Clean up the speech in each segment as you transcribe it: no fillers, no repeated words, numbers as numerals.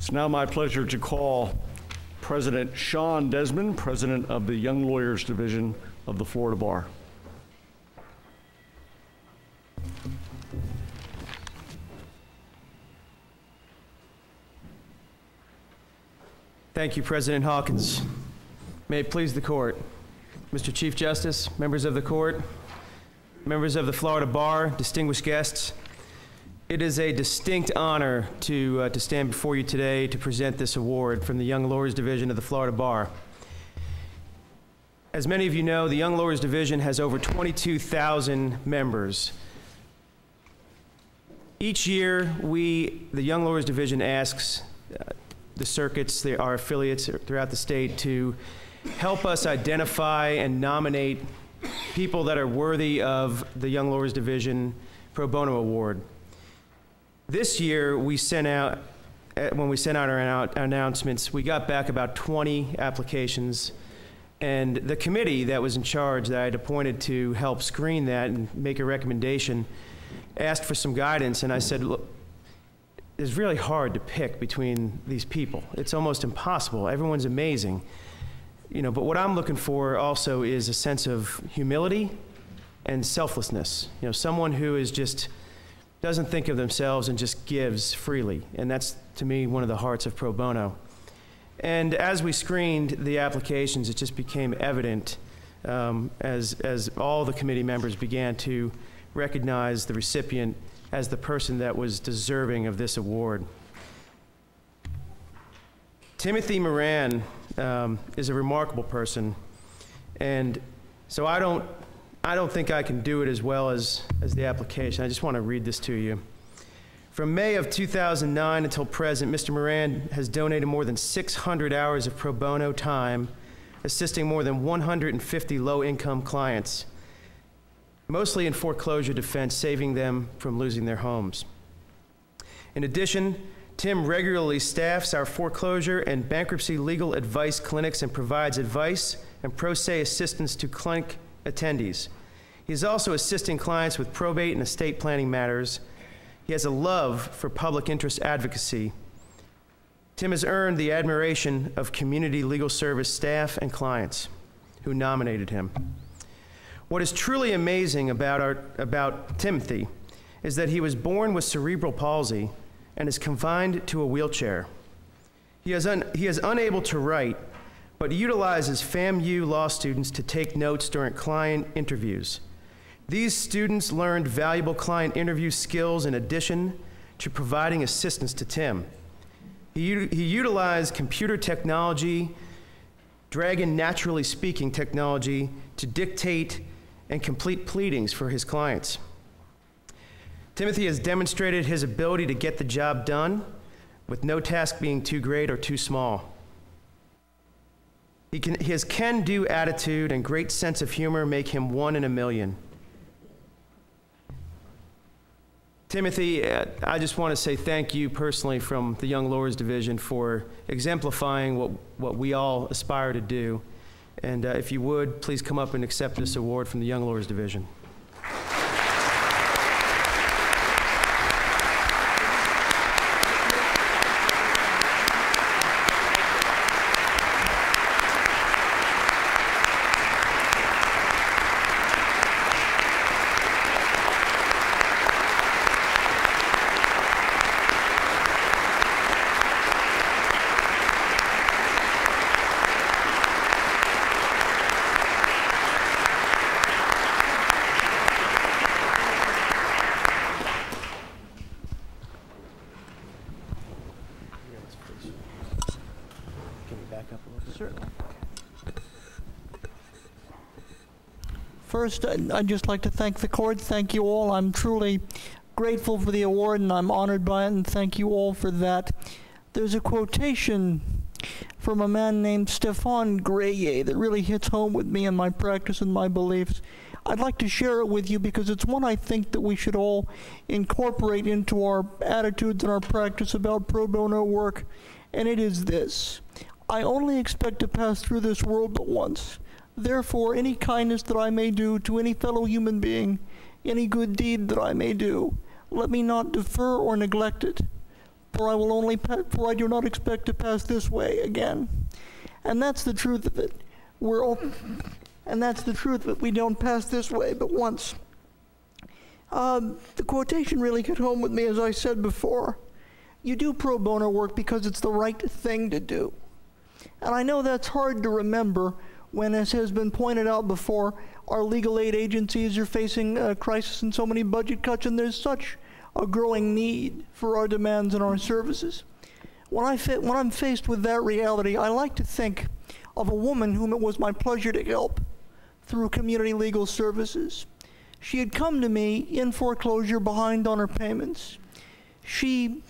It's now my pleasure to call President Sean Desmond, President of the Young Lawyers Division of the Florida Bar. Thank you, President Hawkins. May it please the court. Mr. Chief Justice, members of the court, members of the Florida Bar, distinguished guests, it is a distinct honor to stand before you today to present this award from the Young Lawyers Division of the Florida Bar. As many of you know, the Young Lawyers Division has over 22,000 members. Each year, the Young Lawyers Division asks the circuits, our affiliates throughout the state, to help us identify and nominate people that are worthy of the Young Lawyers Division Pro Bono Award. This year, when we sent out our announcements, we got back about 20 applications, and the committee that was in charge that I had appointed to help screen that and make a recommendation asked for some guidance, and I said, look, it's really hard to pick between these people. It's almost impossible. Everyone's amazing. But what I'm looking for also is a sense of humility and selflessness. Someone who is just doesn't think of themselves and just gives freely. And that's, to me, one of the hearts of pro bono. And as we screened the applications, it just became evident as all the committee members began to recognize the recipient as the person that was deserving of this award. Timothy Moran is a remarkable person, and so I don't think I can do it as well as the application. I just want to read this to you. From May of 2009 until present, Mr. Moran has donated more than 600 hours of pro bono time, assisting more than 150 low-income clients, mostly in foreclosure defense, saving them from losing their homes. In addition, Tim regularly staffs our foreclosure and bankruptcy legal advice clinics and provides advice and pro se assistance to clinic attendees. He is also assisting clients with probate and estate planning matters. He has a love for public interest advocacy. Tim has earned the admiration of community legal service staff and clients who nominated him. What is truly amazing about Timothy is that he was born with cerebral palsy and is confined to a wheelchair. He is unable to write, but utilizes FAMU law students to take notes during client interviews. These students learned valuable client interview skills in addition to providing assistance to Tim. He utilized computer technology, Dragon naturally speaking technology, to dictate and complete pleadings for his clients. Timothy has demonstrated his ability to get the job done with no task being too great or too small. His can-do attitude and great sense of humor make him one in a million. Timothy, I just want to say thank you personally from the Young Lawyers Division for exemplifying what we all aspire to do. And if you would, please come up and accept this award from the Young Lawyers Division. First, I'd just like to thank the court. Thank you all. I'm truly grateful for the award, and I'm honored by it, and thank you all for that. There's a quotation from a man named Stefan Graye that really hits home with me and my practice and my beliefs. I'd like to share it with you because it's one I think that we should all incorporate into our attitudes and our practice about pro bono work, and it is this: I only expect to pass through this world but once. Therefore, any kindness that I may do to any fellow human being, any good deed that I may do, let me not defer or neglect it. for I do not expect to pass this way again. And that's the truth of it. And that's the truth of it. We don't pass this way but once. The quotation really hit home with me, as I said before. You do pro bono work because it's the right thing to do. And I know that's hard to remember when, as has been pointed out before, our legal aid agencies are facing a crisis and so many budget cuts, and there's such a growing need for our demands and our services. When I'm faced with that reality, I like to think of a woman whom it was my pleasure to help through community legal services. She had come to me in foreclosure, behind on her payments. She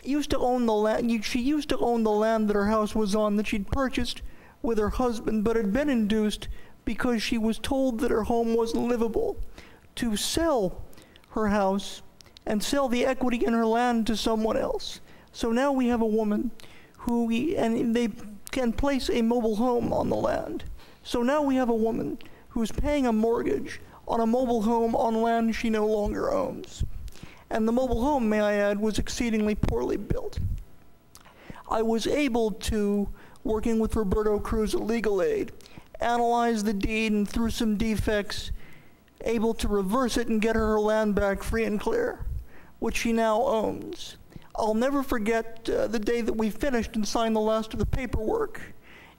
used to own the land. She used to own the land that her house was on, that she'd purchased with her husband, but had been induced, because she was told that her home wasn't livable, to sell her house and sell the equity in her land to someone else. So now we have a woman and they can place a mobile home on the land. So now we have a woman who's paying a mortgage on a mobile home on land she no longer owns. And the mobile home, may I add, was exceedingly poorly built. I was able to, working with Roberto Cruz at Legal Aid, analyze the deed, and through some defects, able to reverse it and get her land back free and clear, which she now owns. I'll never forget the day that we finished and signed the last of the paperwork.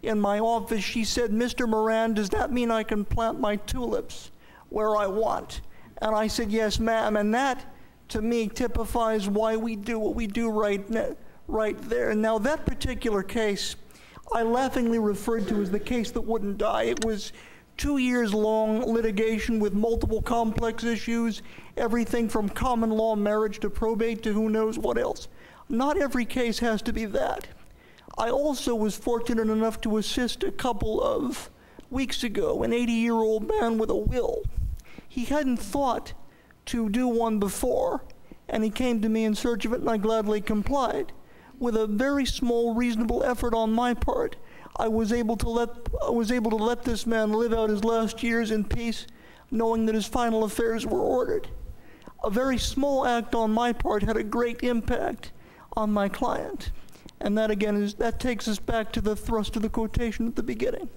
In my office, she said, "Mr. Moran, does that mean I can plant my tulips where I want?" And I said, "Yes, ma'am." And that, to me, typifies why we do what we do right there. And now that particular case, I laughingly referred to as the case that wouldn't die. It was 2 years long litigation with multiple complex issues, everything from common law marriage to probate to who knows what else. Not every case has to be that. I also was fortunate enough to assist a couple of weeks ago, an 80-year-old man with a will. He hadn't thought to do one before, and he came to me in search of it, and I gladly complied. With a very small, reasonable effort on my part, I was able to let this man live out his last years in peace, knowing that his final affairs were ordered. A very small act on my part had a great impact on my client. And that, again, that takes us back to the thrust of the quotation at the beginning.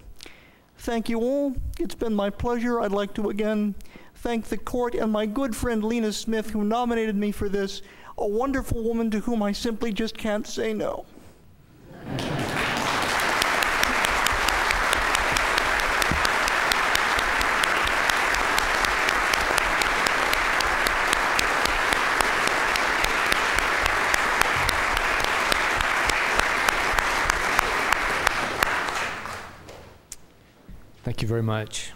Thank you all. It's been my pleasure. I'd like to again thank the court and my good friend Lena Smith, who nominated me for this, a wonderful woman to whom I simply just can't say no. Thank you very much.